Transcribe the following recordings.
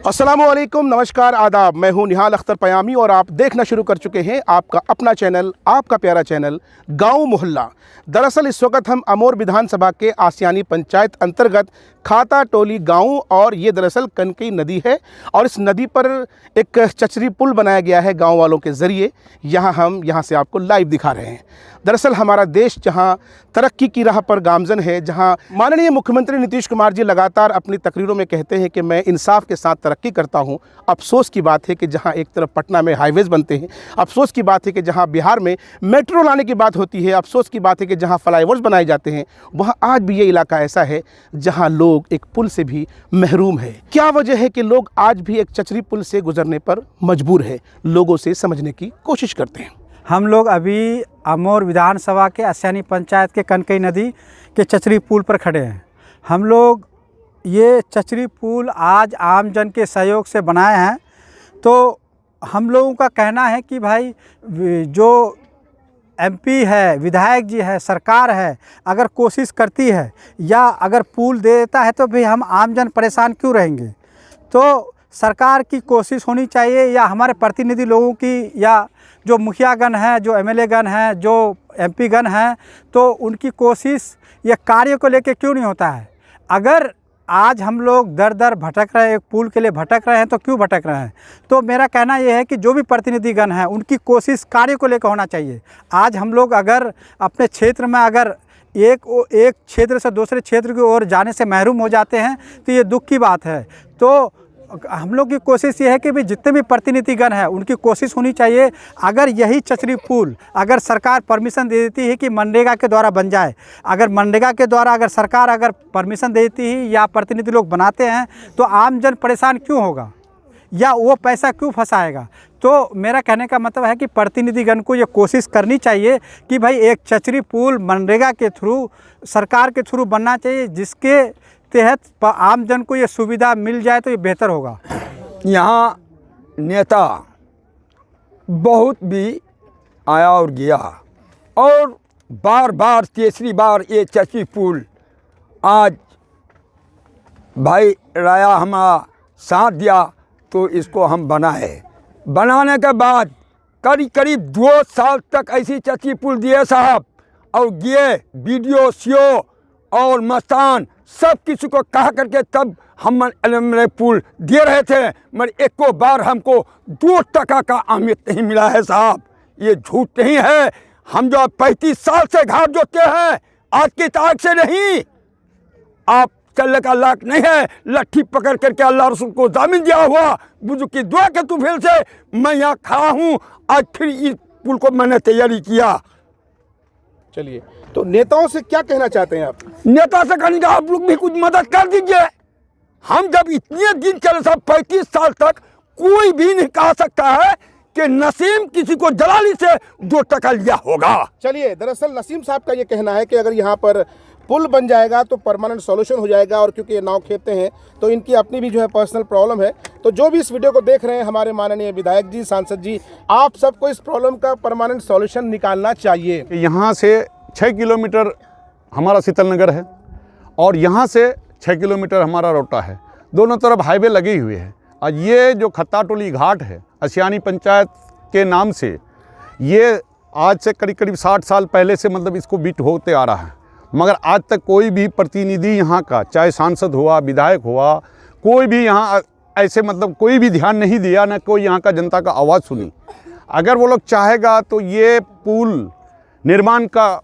अस्सलामुअलैकुम, नमस्कार, आदाब। मैं हूं निहाल अख्तर पयामी और आप देखना शुरू कर चुके हैं आपका अपना चैनल, आपका प्यारा चैनल गांव मोहल्ला। दरअसल इस वक्त हम अमोर विधानसभा के आसियानी पंचायत अंतर्गत खाता टोली गांव और ये दरअसल कनकई नदी है और इस नदी पर एक चचरी पुल बनाया गया है गांव वालों के ज़रिए। हम यहाँ से आपको लाइव दिखा रहे हैं। दरअसल हमारा देश जहाँ तरक्की की राह पर गामजन है, जहाँ माननीय मुख्यमंत्री नीतीश कुमार जी लगातार अपनी तकरीरों में कहते हैं कि मैं इंसाफ के साथ तरक्की करता हूँ, अफसोस की बात है कि जहाँ एक तरफ पटना में हाईवेज़ बनते हैं, अफसोस की बात है कि जहाँ बिहार में मेट्रो लाने की बात होती है, अफसोस की बात है कि जहाँ फ्लाईओवर्स बनाए जाते हैं, वहाँ आज भी ये इलाका ऐसा है जहाँ लोग एक पुल से भी महरूम है। क्या वजह है कि लोग आज भी एक चचरी पुल से गुजरने पर मजबूर है? लोगों से समझने की कोशिश करते हैं। हम लोग अभी अमोर विधानसभा के आसियानी पंचायत के कनकई नदी के चचरी पुल पर खड़े हैं। हम लोग ये चचरी पुल आज आम जन के सहयोग से बनाए हैं। तो हम लोगों का कहना है कि भाई जो एमपी है, विधायक जी है, सरकार है, अगर कोशिश करती है या अगर पुल दे देता है तो भाई हम आम जन परेशान क्यों रहेंगे? तो सरकार की कोशिश होनी चाहिए या हमारे प्रतिनिधि लोगों की या जो मुखियागण हैं, जो एमएलए गण हैं, जो एमपी गण हैं, तो उनकी कोशिश या कार्य को लेके क्यों नहीं होता है? अगर आज हम लोग दर दर भटक रहे हैं, एक पुल के लिए भटक रहे हैं, तो क्यों भटक रहे हैं? तो मेरा कहना यह है कि जो भी प्रतिनिधिगण हैं उनकी कोशिश कार्य को लेकर होना चाहिए। आज हम लोग अगर अपने क्षेत्र में अगर एक क्षेत्र से दूसरे क्षेत्र की ओर जाने से महरूम हो जाते हैं तो ये दुख की बात है। तो हम लोग की कोशिश ये है कि भी जितने भी प्रतिनिधिगण हैं उनकी कोशिश होनी चाहिए, अगर यही चचरी पुल अगर सरकार परमिशन दे देती है कि मनरेगा के द्वारा बन जाए, अगर मनरेगा के द्वारा अगर सरकार अगर परमिशन दे देती है या प्रतिनिधि लोग बनाते हैं तो आम जन परेशान क्यों होगा या वो पैसा क्यों फंसाएगा? तो मेरा कहने का मतलब है कि प्रतिनिधिगण को ये कोशिश करनी चाहिए कि भाई एक चचरी पुल मनरेगा के थ्रू, सरकार के थ्रू बनना चाहिए, जिसके तहत आम जन को ये सुविधा मिल जाए तो ये बेहतर होगा। यहाँ नेता बहुत भी आया और गया और बार बार तीसरी बार ये चचरी पुल आज भाई राया हमारा साथ दिया तो इसको हम बनाए। बनाने के बाद करीब 2 साल तक ऐसी चचरी पुल दिए साहब, और ये बीडीओ सीओ और मस्तान सब किसी को कहा करके तब हम पुल दे रहे थे, मगर एको बार हमको 2 टका का अहमियत नहीं मिला है साहब। ये झूठ नहीं है। हम जो 35 साल से घाट जोते हैं, आज की तारीख से नहीं। आप चलने का लायक नहीं है, लट्ठी पकड़ करके अल्लाह रसूल को जामिन दिया हुआ बुजुर्ग की दुआ के तुफैल से मैं यहाँ खड़ा हूँ। आज फिर इस पुल को मैंने तैयारी किया। चलिए, तो नेताओं से क्या कहना चाहते हैं आप? नेता से कहने का आप लोग भी कुछ मदद कर दीजिए। हम जब इतने दिन चले साहब 35 साल तक, कोई भी नहीं कह सकता है कि नसीम किसी को जलाली से 2 टका लिया होगा। चलिए, दरअसल नसीम साहब का ये कहना है कि अगर यहाँ पर पुल बन जाएगा तो परमानेंट सॉल्यूशन हो जाएगा, और क्योंकि ये नाव खेते हैं तो इनकी अपनी भी जो है पर्सनल प्रॉब्लम है। तो जो भी इस वीडियो को देख रहे हैं, हमारे माननीय विधायक जी, सांसद जी, आप सबको इस प्रॉब्लम का परमानेंट सॉल्यूशन निकालना चाहिए। यहाँ से 6 किलोमीटर हमारा शीतल नगर है और यहाँ से 6 किलोमीटर हमारा रोटा है। दोनों तरफ हाईवे लगी हुई है। और ये जो खत्ता टोली घाट है आसियानी पंचायत के नाम से, ये आज से करीब 60 साल पहले से मतलब इसको बीट होते आ रहा है, मगर आज तक कोई भी प्रतिनिधि यहाँ का, चाहे सांसद हुआ, विधायक हुआ, कोई भी यहाँ ऐसे मतलब कोई भी ध्यान नहीं दिया, ना कोई यहाँ का जनता का आवाज़ सुनी। अगर वो लोग चाहेगा तो ये पुल निर्माण का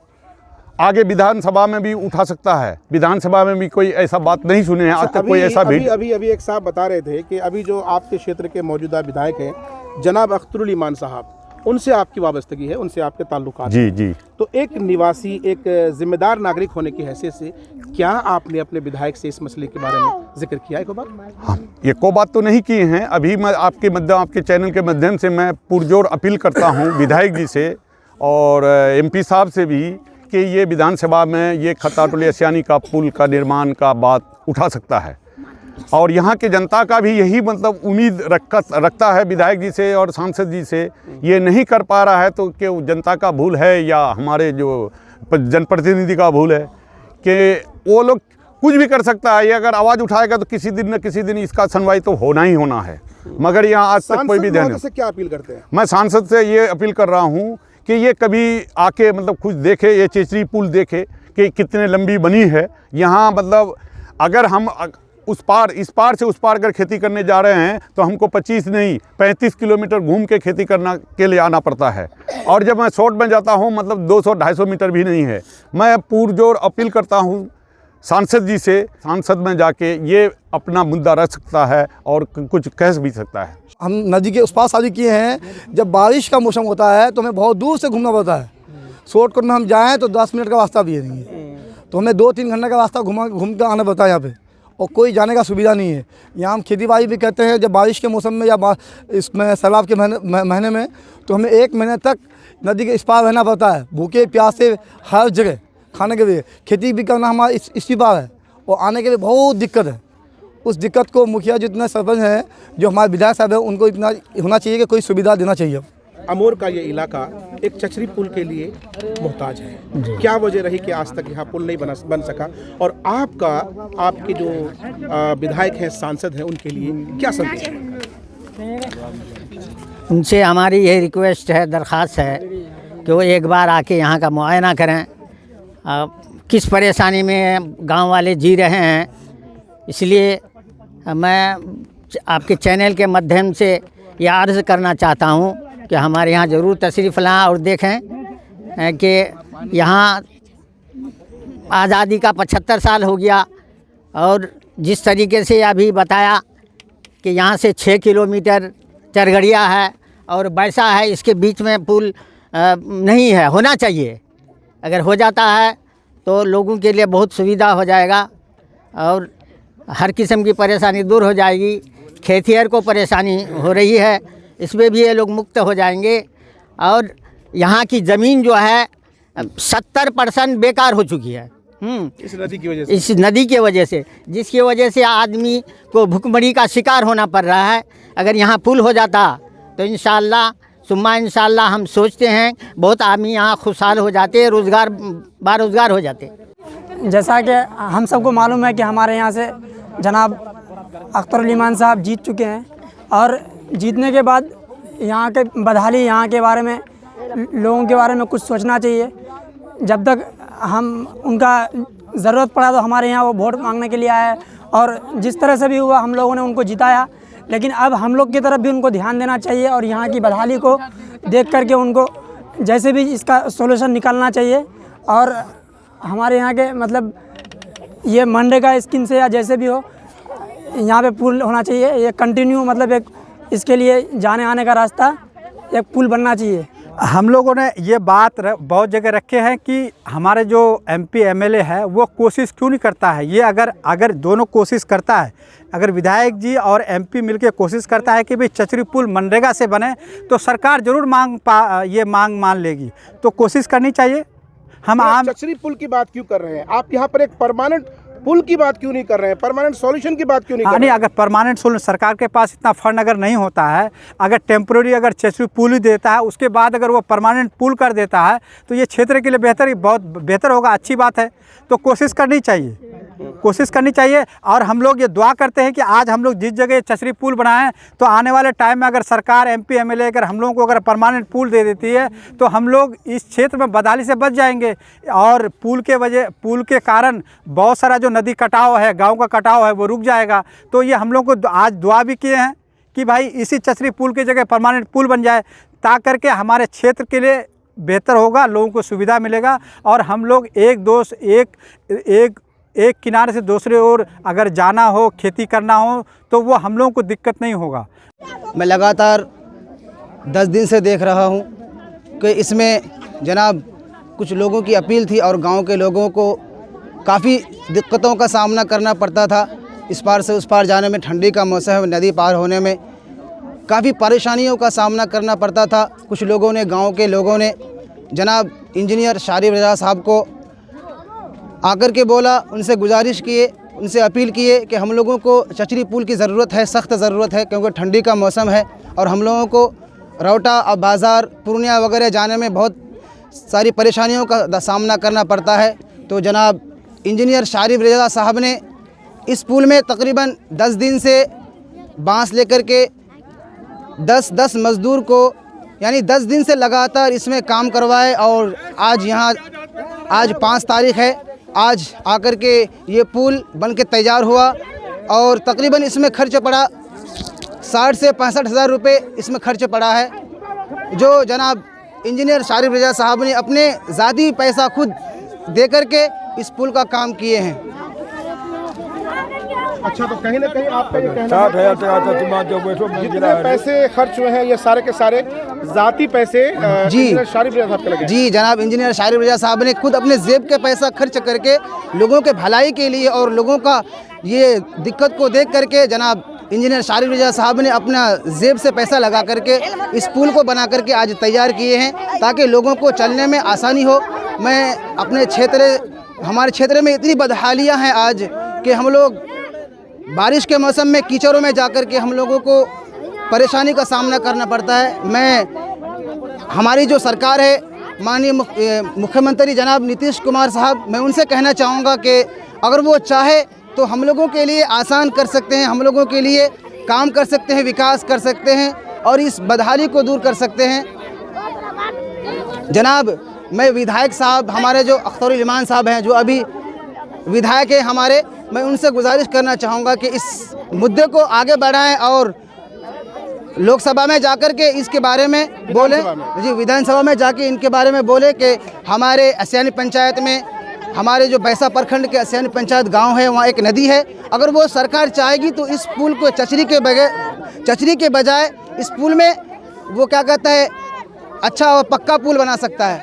आगे विधानसभा में भी उठा सकता है। विधानसभा में भी कोई ऐसा बात नहीं सुने हैं आज तक कोई ऐसा भी। अभी एक साहब बता रहे थे कि अभी जो आपके क्षेत्र के मौजूदा विधायक हैं जनाब अख्तरुल ईमान साहब, उनसे आपकी वाबस्तगी है, उनसे आपके ताल्लुकात जी जी। तो एक निवासी, एक जिम्मेदार नागरिक होने की हैसियत से क्या आपने अपने विधायक से इस मसले के बारे में जिक्र किया है? हाँ, ये को बात तो नहीं की हैं। अभी मैं आपके चैनल के माध्यम से मैं पुरजोर अपील करता हूँ विधायक जी से और एमपी साहब से भी कि ये विधानसभा में ये खत्ता टोली आसियानी का पुल का निर्माण का बात उठा सकता है। और यहाँ के जनता का भी यही मतलब उम्मीद रखता है विधायक जी से और सांसद जी से। ये नहीं कर पा रहा है तो क्या जनता का भूल है या हमारे जो जनप्रतिनिधि का भूल है कि वो लोग कुछ भी कर सकता है। ये अगर आवाज़ उठाएगा तो किसी दिन न किसी दिन इसका सुनवाई तो होना ही होना है, मगर यहाँ आज तक कोई भी ध्यान नहीं। से क्या अपील करते हैं? मैं सांसद से ये अपील कर रहा हूँ कि ये कभी आके मतलब खुद देखे, ये चेचरी पुल देखे कि कितने लंबी बनी है। यहाँ मतलब अगर हम उस पार इस पार से उस पार अगर खेती करने जा रहे हैं तो हमको 25 नहीं 35 किलोमीटर घूम के खेती करना के लिए आना पड़ता है। और जब मैं शॉर्ट में जाता हूँ मतलब 200-250 मीटर भी नहीं है। मैं पुरजोर अपील करता हूँ सांसद जी से, सांसद में जाके ये अपना मुद्दा रख सकता है और कुछ कह भी सकता है। हम नदी के उस पार शादी किए हैं। जब बारिश का मौसम होता है तो हमें बहुत दूर से घूमना पड़ता है। शॉर्टकट में हम जाएँ तो 10 मिनट का रास्ता भी है नहीं है, तो हमें 2-3 घंटे का रास्ता घूम कर आना पड़ता है यहाँ पे, और कोई जाने का सुविधा नहीं है। यहाँ हम खेती बाड़ी भी करते हैं जब बारिश के मौसम में या इसमें सैलाब के महीने में, तो हमें 1 महीने तक नदी के इस पार रहना पड़ता है, भूखे प्यासे हर जगह खाने के लिए। खेती भी करना हमारा इसी पार है और आने के लिए बहुत दिक्कत है। उस दिक्कत को मुखिया जितने सरपंच हैं, जो हमारे विधायक साहब हैं, उनको इतना होना चाहिए कि कोई सुविधा देना चाहिए। अमोर का ये इलाका एक चचरी पुल के लिए मोहताज है। क्या वजह रही कि आज तक यहाँ पुल नहीं बन सका, और आपके जो विधायक हैं, सांसद हैं, उनके लिए क्या संदेश है? उनसे हमारी यही रिक्वेस्ट है, दरख्वास्त है कि वो एक बार आके यहाँ का मुआयना करें। किस परेशानी में गांव वाले जी रहे हैं, इसलिए मैं आपके चैनल के माध्यम से यह अर्ज़ करना चाहता हूँ कि हमारे यहाँ ज़रूर तशरीफ़ लाएं और देखें कि यहाँ आज़ादी का 75 साल हो गया, और जिस तरीके से अभी बताया कि यहाँ से 6 किलोमीटर चरगड़िया है और बैसा है, इसके बीच में पुल नहीं है, होना चाहिए। अगर हो जाता है तो लोगों के लिए बहुत सुविधा हो जाएगा और हर किस्म की परेशानी दूर हो जाएगी। खेतिहर को परेशानी हो रही है, इसमें भी ये लोग मुक्त हो जाएंगे। और यहाँ की ज़मीन जो है 70% बेकार हो चुकी है इस नदी की वजह से, इस नदी के वजह से, जिसकी वजह से आदमी को भुखमरी का शिकार होना पड़ रहा है। अगर यहाँ पुल हो जाता तो इंशाअल्लाह सुम्मा इंशाअल्लाह हम सोचते हैं बहुत आदमी यहाँ खुशहाल हो जाते, बारोज़गार हो जाते। जैसा कि हम सबको मालूम है कि हमारे यहाँ से जनाब अख्तर अली मान साहब जीत चुके हैं, और जीतने के बाद यहाँ के बदहाली, यहाँ के बारे में, लोगों के बारे में कुछ सोचना चाहिए। जब तक हम उनका ज़रूरत पड़ा तो हमारे यहाँ वो वोट मांगने के लिए आए, और जिस तरह से भी हुआ हम लोगों ने उनको जिताया। लेकिन अब हम लोग की तरफ भी उनको ध्यान देना चाहिए और यहाँ की बदहाली को देख करके उनको जैसे भी इसका सोल्यूशन निकालना चाहिए। और हमारे यहाँ के मतलब ये मनरेगा स्कीम से या जैसे भी हो, यहाँ पे पुल होना चाहिए। ये कंटिन्यू मतलब एक इसके लिए जाने आने का रास्ता एक पुल बनना चाहिए। हम लोगों ने ये बात बहुत जगह रखे हैं कि हमारे जो एमपी एमएलए है वो कोशिश क्यों नहीं करता है। ये अगर दोनों कोशिश करता है, अगर विधायक जी और एमपी मिलकर कोशिश करता है कि भाई चचरी पुल मनरेगा से बने, तो सरकार ज़रूर ये मांग मान लेगी। तो कोशिश करनी चाहिए। हम आम चचरी पुल की बात क्यों कर रहे हैं आप? यहाँ पर एक परमानेंट पुल की बात क्यों नहीं कर रहे हैं? परमानेंट सॉल्यूशन की बात क्यों नहीं कर रहे हैं? अगर परमानेंट सोल्यूशन, सरकार के पास इतना फंड अगर नहीं होता है, अगर टेम्प्रेरी अगर चचरी पुल ही देता है, उसके बाद अगर वो परमानेंट पुल कर देता है तो ये क्षेत्र के लिए बहुत बेहतर होगा, अच्छी बात है। तो कोशिश करनी चाहिए। और हम लोग ये दुआ करते हैं कि आज हम लोग जिस जगह चचरी पुल बनाएं, तो आने वाले टाइम में अगर सरकार एमपी एमएलए अगर हम लोगों को अगर परमानेंट पुल दे देती है तो हम लोग इस क्षेत्र में बदहाली से बच जाएंगे। और पुल के कारण बहुत सारा जो नदी कटाव है, गांव का कटाव है, वो रुक जाएगा। तो ये हम लोग को आज दुआ भी किए हैं कि भाई इसी चचरी पुल की जगह परमानेंट पुल बन जाए, ताकि करके हमारे क्षेत्र के लिए बेहतर होगा, लोगों को सुविधा मिलेगा। और हम लोग एक किनारे से दूसरे ओर अगर जाना हो, खेती करना हो, तो वो हम लोगों को दिक्कत नहीं होगा। मैं लगातार 10 दिन से देख रहा हूँ कि इसमें जनाब कुछ लोगों की अपील थी और गांव के लोगों को काफ़ी दिक्कतों का सामना करना पड़ता था। इस पार से उस पार जाने में, ठंडी का मौसम है, नदी पार होने में काफ़ी परेशानियों का सामना करना पड़ता था। कुछ लोगों ने, गांव के लोगों ने जनाब इंजीनियर शारिब रजा साहब को आकर के बोला, उनसे गुजारिश किए, उनसे अपील किए कि हम लोगों को चचरी पुल की ज़रूरत है, सख्त ज़रूरत है, क्योंकि ठंडी का मौसम है और हम लोगों को रौटा और बाज़ार, पूर्णिया वगैरह जाने में बहुत सारी परेशानियों का सामना करना पड़ता है। तो जनाब इंजीनियर शारिब रज़ा साहब ने इस पुल में तकरीबन 10 दिन से बांस लेकर के 10 मज़दूर को यानी 10 दिन से लगातार इसमें काम करवाए और आज 5 तारीख़ है, आज आकर के ये पुल बन के तैयार हुआ और तकरीबन इसमें खर्च पड़ा 60 से 65 हज़ार रुपये इसमें खर्च पड़ा है, जो जनाब इंजीनियर शारिब रज़ा साहब ने अपने ज़ाती पैसा खुद दे कर के इस पुल का काम किए हैं। अच्छा, तो कहीं ना कहीं आपका ये कहना है जितने पैसे खर्च हुए हैं ये सारे के सारे जाती पैसे जी इंजीनियर शारिब रज़ा साहब के लगे? जी जनाब, इंजीनियर शारिब रज़ा साहब ने खुद अपने जेब के पैसा खर्च करके लोगों के भलाई के लिए और लोगों का ये दिक्कत को देख करके जनाब इंजीनियर शारिब रज़ा साहब ने अपना जेब से पैसा लगा करके इस पुल को बना करके आज तैयार किए हैं ताकि लोगों को चलने में आसानी हो। मैं अपने हमारे क्षेत्र में इतनी बदहालियाँ हैं आज कि हम लोग बारिश के मौसम में कीचड़ों में जाकर के हम लोगों को परेशानी का सामना करना पड़ता है। हमारी जो सरकार है, माननीय मुख्यमंत्री जनाब नीतीश कुमार साहब, मैं उनसे कहना चाहूँगा कि अगर वो चाहे तो हम लोगों के लिए आसान कर सकते हैं, हम लोगों के लिए काम कर सकते हैं, विकास कर सकते हैं और इस बदहाली को दूर कर सकते हैं। जनाब, मैं विधायक साहब, हमारे जो अख्तरुल इमान साहब हैं, जो अभी विधायक हैं हमारे, मैं उनसे गुजारिश करना चाहूँगा कि इस मुद्दे को आगे बढ़ाएं और लोकसभा में जाकर के इसके बारे में बोलें। जी, विधानसभा में जाके इनके बारे में बोले कि हमारे अस्यानी पंचायत में, हमारे जो बैसा प्रखंड के अस्यानी पंचायत गांव है, वहाँ एक नदी है। अगर वो सरकार चाहेगी तो इस पुल को चचरी के बजाय इस पुल में वो क्या कहता है, अच्छा और पक्का पुल बना सकता है।